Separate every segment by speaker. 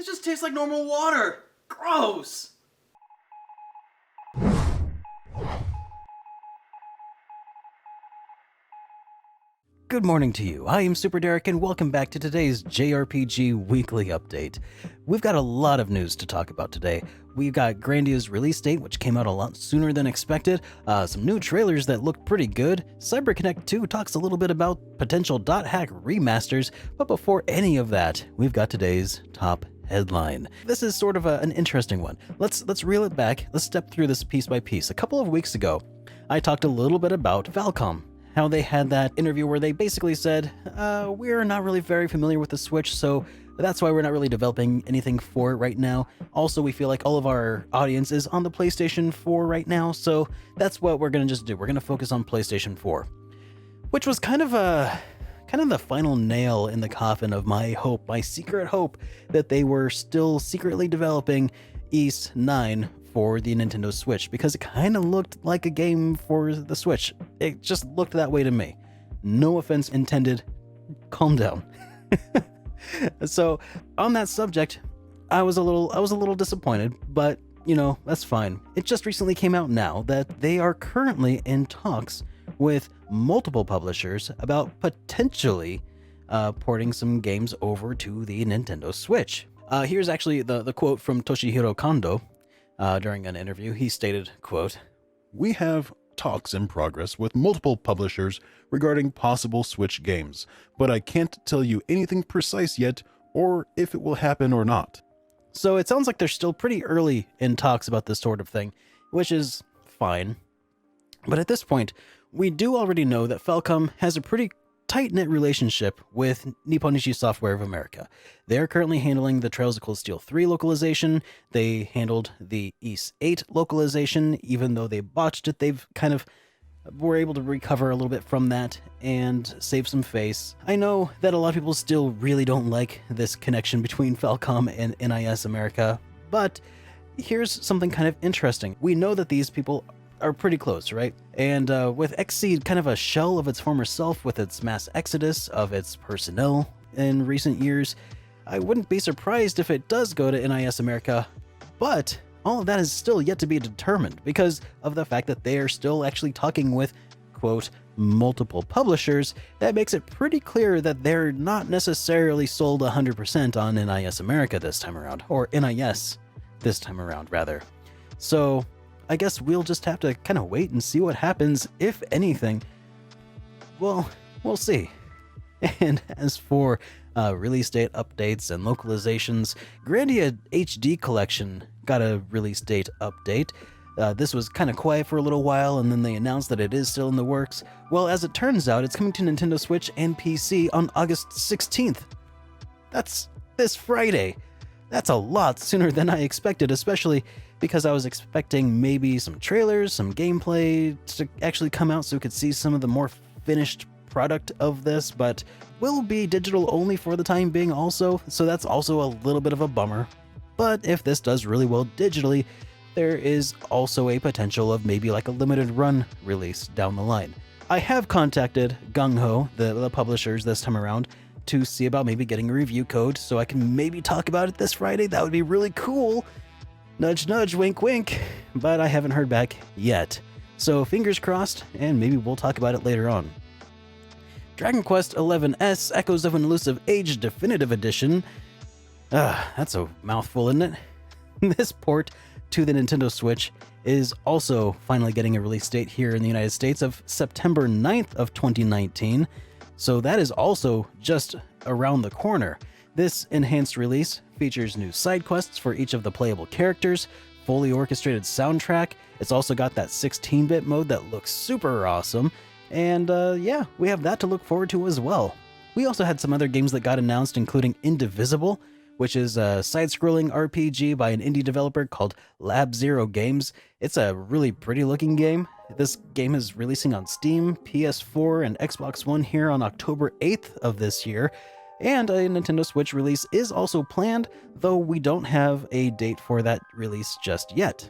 Speaker 1: This just tastes like normal water. Gross. Good morning to you. I am SuperDerek and welcome back to today's JRPG weekly update. We've got a lot of news to talk about today. We've got Grandia's release date, which came out a lot sooner than expected, some new trailers that look pretty good, CyberConnect2 talks a little bit about potential .hack remasters, but before any of that, we've got today's top headline. This is sort of an interesting one. Let's reel it back. Let's step through this piece by piece. A couple of weeks ago, I talked a little bit about Falcom. How they had that interview where they basically said, we're not really very familiar with the Switch, so that's why we're not really developing anything for it right now. Also, we feel like all of our audience is on the PlayStation 4 right now, so that's what we're gonna just do. We're gonna focus on PlayStation 4. Which was kind of the final nail in the coffin of my hope, my secret hope, that they were still secretly developing Ys 9 for the Nintendo Switch, because it kind of looked like a game for the Switch. It just looked that way to me. No offense intended. Calm down. So on that subject, I was a little disappointed, but you know, that's fine. It just recently came out now that they are currently in talks with multiple publishers about potentially porting some games over to the Nintendo Switch. Here's actually the quote from Toshihiro Kondo. During an interview, he stated, quote,
Speaker 2: "We have talks in progress with multiple publishers regarding possible Switch games, but I can't tell you anything precise yet or if it will happen or not."
Speaker 1: So it sounds like they're still pretty early in talks about this sort of thing, which is fine. But at this point, we do already know that Falcom has a pretty tight-knit relationship with Nipponishi Software of America. They're currently handling the Trails of Cold Steel 3 localization. They handled the Ys 8 localization. Even though they botched it, they've kind of were able to recover a little bit from that and save some face. I know that a lot of people still really don't like this connection between Falcom and NIS America, but here's something kind of interesting. We know that these people are pretty close, right? And with XSEED kind of a shell of its former self with its mass exodus of its personnel in recent years, I wouldn't be surprised if it does go to NIS America, but all of that is still yet to be determined because of the fact that they are still actually talking with, quote, multiple publishers. That makes it pretty clear that they're not necessarily sold 100% on NIS America this time around, or NIS this time around, rather. So I guess we'll just have to kind of wait and see what happens, if anything. Well, we'll see. And as for release date updates and localizations, Grandia Hd Collection got a release date update. This was kind of quiet for a little while, and then they announced that it is still in the works. Well, as it turns out, it's coming to Nintendo Switch and PC on August 16th. That's this Friday. That's a lot sooner than I expected, especially because I was expecting maybe some trailers, some gameplay to actually come out so we could see some of the more finished product of this, but will be digital only for the time being also, so that's also a little bit of a bummer. But if this does really well digitally, there is also a potential of maybe like a limited run release down the line. I have contacted Gung Ho, the publishers this time around, to see about maybe getting a review code so I can maybe talk about it this Friday. That would be really cool. Nudge, nudge, wink, wink. But I haven't heard back yet. So fingers crossed, and maybe we'll talk about it later on. Dragon Quest XI's Echoes of an Elusive Age Definitive Edition. That's a mouthful, isn't it? This port to the Nintendo Switch is also finally getting a release date here in the United States of September 9th of 2019. So that is also just around the corner. This enhanced release features new side quests for each of the playable characters, fully orchestrated soundtrack. It's also got that 16-bit mode that looks super awesome. And yeah, we have that to look forward to as well. We also had some other games that got announced, including Indivisible, which is a side-scrolling RPG by an indie developer called Lab Zero Games. It's a really pretty looking game. This game is releasing on Steam, PS4, and Xbox One here on October 8th of this year. And a Nintendo Switch release is also planned, though we don't have a date for that release just yet.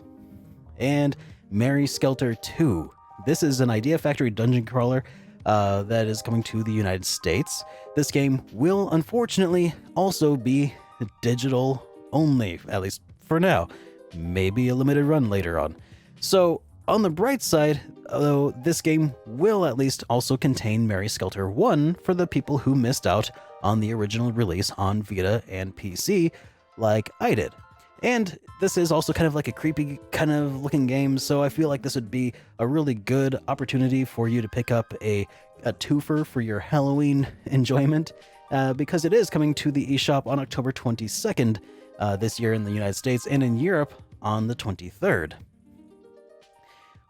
Speaker 1: And Mary Skelter 2. This is an Idea Factory dungeon crawler that is coming to the United States. This game will unfortunately also be digital only, at least for now. Maybe a limited run later on. So, on the bright side, though, this game will at least also contain Mary Skelter 1 for the people who missed out on the original release on Vita and PC, like I did. And this is also kind of like a creepy kind of looking game, so I feel like this would be a really good opportunity for you to pick up a twofer for your Halloween enjoyment, because it is coming to the eShop on October 22nd this year in the United States, and in Europe on the 23rd.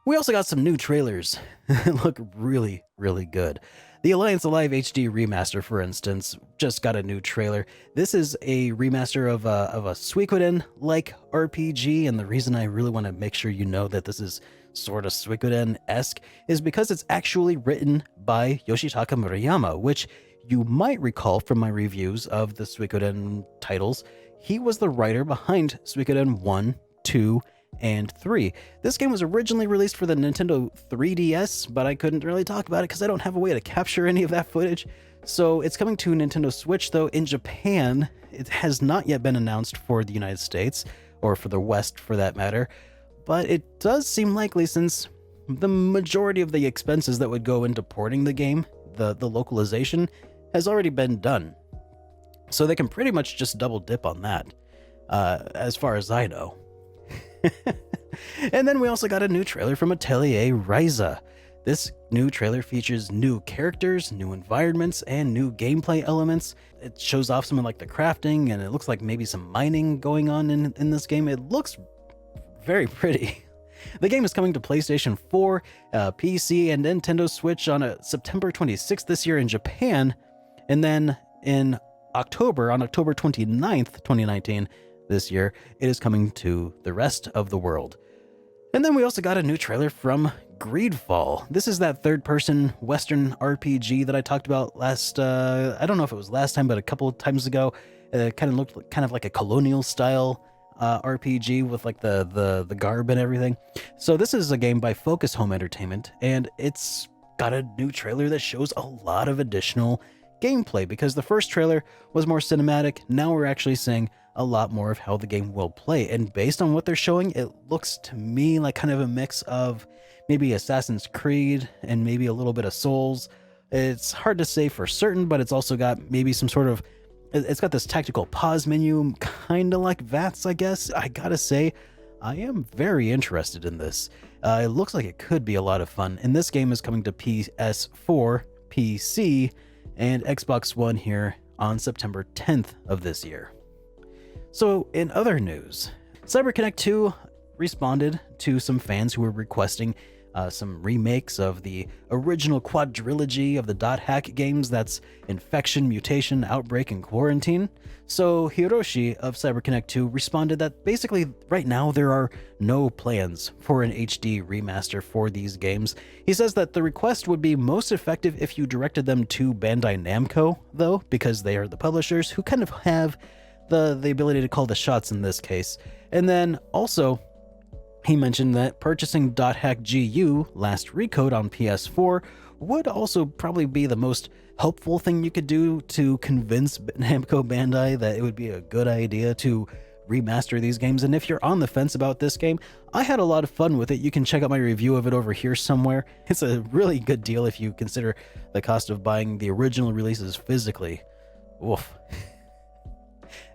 Speaker 1: We also got some new trailers that look really, really good. The Alliance Alive HD remaster, for instance, just got a new trailer. This is a remaster of a Suikoden-like RPG, and the reason I really want to make sure you know that this is sort of Suikoden-esque is because it's actually written by Yoshitaka Murayama, which you might recall from my reviews of the Suikoden titles. He was the writer behind Suikoden 1, 2, and 3. This game was originally released for the Nintendo 3DS, but I couldn't really talk about it because I don't have a way to capture any of that footage. So it's coming to Nintendo Switch, though in Japan, it has not yet been announced for the United States, or for the West for that matter, but it does seem likely since the majority of the expenses that would go into porting the game, the localization, has already been done. So they can pretty much just double dip on that, as far as I know. And then we also got a new trailer from Atelier Ryza. This new trailer features new characters, new environments, and new gameplay elements. It shows off some of like the crafting, and it looks like maybe some mining going on in this game. It looks very pretty. The game is coming to PlayStation 4, PC, and Nintendo Switch on September 26th this year in Japan, and then on October 29th, 2019, this year, it is coming to the rest of the world. And then we also got a new trailer from Greedfall. This is that third-person Western RPG that I talked about last, I don't know if it was last time, but a couple of times ago. It kind of looked kind of like a colonial-style RPG with like the garb and everything. So this is a game by Focus Home Entertainment, and it's got a new trailer that shows a lot of additional gameplay, because the first trailer was more cinematic. Now we're actually seeing a lot more of how the game will play, and based on what they're showing, it looks to me like kind of a mix of maybe Assassin's Creed and maybe a little bit of Souls. It's hard to say for certain, but it's also got maybe some sort of, it's got this tactical pause menu, kind of like VATS, I guess. I gotta say, I am very interested in this. It looks like it could be a lot of fun, and this game is coming to PS4, PC, and Xbox One here on September 10th of this year. So, in other news, CyberConnect2 responded to some fans who were requesting some remakes of the original quadrilogy of the Dot Hack games, that's Infection, Mutation, Outbreak, and Quarantine. So Hiroshi of CyberConnect2 responded that basically right now there are no plans for an HD remaster for these games. He says that the request would be most effective if you directed them to Bandai Namco, though, because they are the publishers who kind of have the ability to call the shots in this case. And then also, he mentioned that purchasing Dot Hack GU Last Recode on PS4 would also probably be the most helpful thing you could do to convince Namco Bandai that it would be a good idea to remaster these games. And if you're on the fence about this game, I had a lot of fun with it. You can check out my review of it over here somewhere. It's a really good deal if you consider the cost of buying the original releases physically. Woof.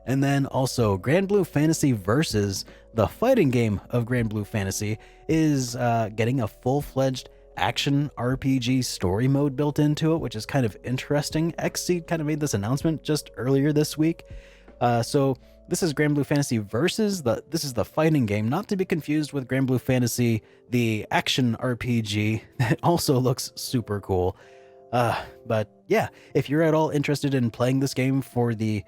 Speaker 1: And then also, Grand Blue Fantasy Versus, the fighting game of Grand Blue Fantasy, is getting a full-fledged action RPG story mode built into it, which is kind of interesting. XSEED kind of made this announcement just earlier this week. So this is Grand Blue Fantasy Versus. This is the fighting game, not to be confused with Grand Blue Fantasy, the action RPG that also looks super cool. But yeah, if you're at all interested in playing this game for the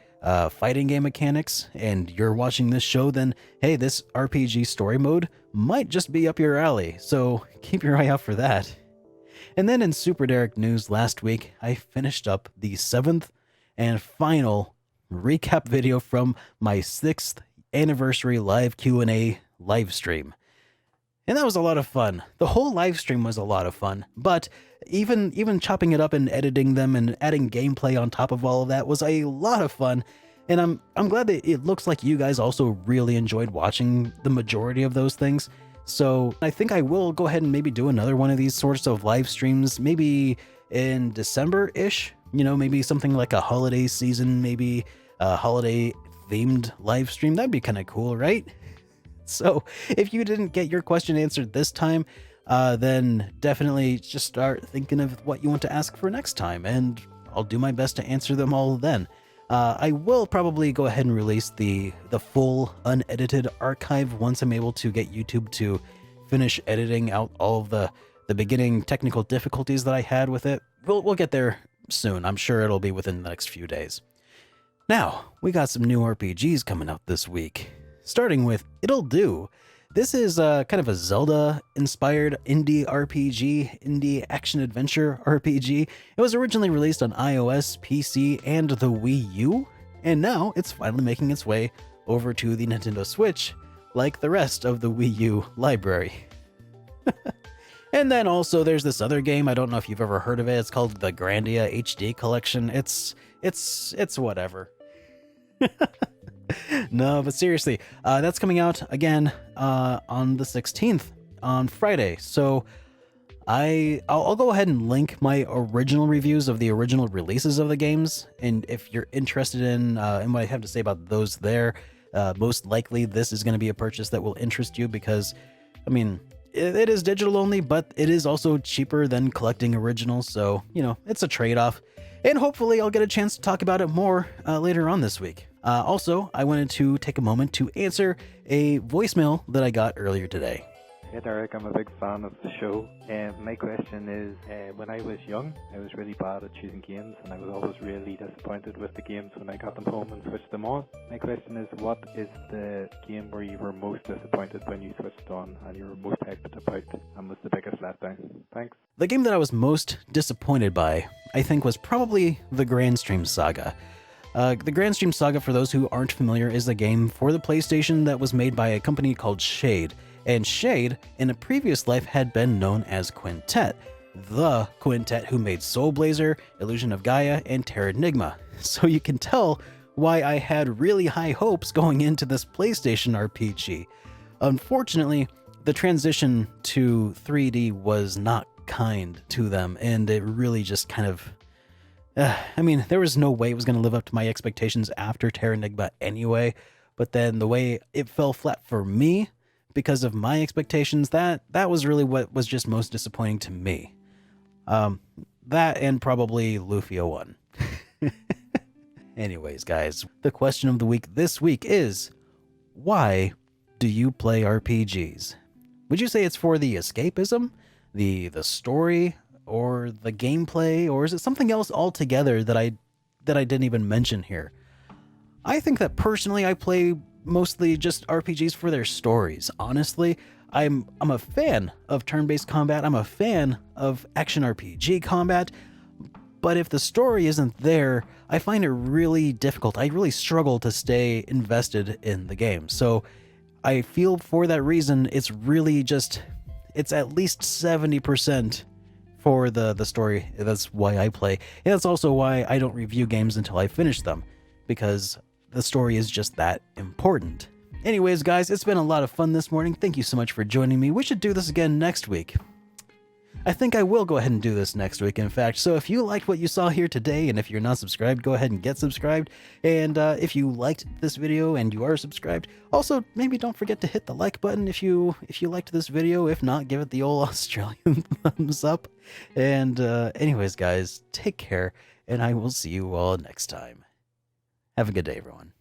Speaker 1: fighting game mechanics and you're watching this show, then hey, this RPG story mode might just be up your alley, so keep your eye out for that. And then in SuperDerek news last week, I finished up the 7th and final recap video from my 6th anniversary live Q&A live stream. And that was a lot of fun. The whole live stream was a lot of fun, but even chopping it up and editing them and adding gameplay on top of all of that was a lot of fun. And I'm glad that it looks like you guys also really enjoyed watching the majority of those things. So I think I will go ahead and maybe do another one of these sorts of live streams, maybe in December-ish, you know, maybe something like a holiday season, maybe a holiday themed live stream. That'd be kind of cool, right? So if you didn't get your question answered this time, then definitely just start thinking of what you want to ask for next time, and I'll do my best to answer them all then. I will probably go ahead and release the full unedited archive once I'm able to get YouTube to finish editing out all of the beginning technical difficulties that I had with it. We'll get there soon. I'm sure it'll be within the next few days. Now, we got some new RPGs coming out this week, starting with It'll Do. This is kind of a Zelda-inspired indie RPG, indie action-adventure RPG. It was originally released on iOS, PC, and the Wii U, and now it's finally making its way over to the Nintendo Switch, like the rest of the Wii U library. And then also there's this other game, I don't know if you've ever heard of it, it's called the Grandia HD Collection. It's whatever. No, but seriously, that's coming out again on the 16th, on Friday. So I'll go ahead and link my original reviews of the original releases of the games, and if you're interested in what I have to say about those there, most likely this is going to be a purchase that will interest you because, I mean, it is digital only, but it is also cheaper than collecting originals, so, you know, it's a trade-off. And hopefully I'll get a chance to talk about it more later on this week. Also, I wanted to take a moment to answer a voicemail that I got earlier today.
Speaker 3: Hey Derek, I'm a big fan of the show. My question is, when I was young, I was really bad at choosing games, and I was always really disappointed with the games when I got them home and switched them on. My question is, what is the game where you were most disappointed when you switched on and you were most hyped about, and was the biggest letdown? Thanks.
Speaker 1: The game that I was most disappointed by, I think, was probably the Granstream Saga. The Granstream Saga, for those who aren't familiar, is a game for the PlayStation that was made by a company called Shade. And Shade, in a previous life, had been known as Quintet, the Quintet who made Soul Blazer, Illusion of Gaia, and Terranigma. So you can tell why I had really high hopes going into this PlayStation RPG. Unfortunately, the transition to 3D was not kind to them, and it really just kind of... I mean, there was no way it was going to live up to my expectations after Terranigma anyway, but then the way it fell flat for me, because of my expectations, that was really what was just most disappointing to me. That and probably Lufia 1. Anyways, guys, the question of the week this week is, why do you play RPGs? Would you say it's for the escapism, the story, or the gameplay, or is it something else altogether that I didn't even mention here? I think that personally I play mostly just RPGs for their stories. Honestly, I'm a fan of turn-based combat. I'm a fan of action RPG combat. But if the story isn't there, I find it really difficult. I really struggle to stay invested in the game. So I feel for that reason, it's really just, it's at least 70% for the story. That's why I play. And that's also why I don't review games until I finish them, because the story is just that important. Anyways, guys, it's been a lot of fun this morning. Thank you so much for joining me. We should do this again next week. I think I will go ahead and do this next week, in fact. So if you liked what you saw here today, and if you're not subscribed, go ahead and get subscribed. And if you liked this video and you are subscribed, also maybe don't forget to hit the like button if you liked this video. If not, give it the old Australian thumbs up. And anyways, guys, take care, and I will see you all next time. Have a good day, everyone.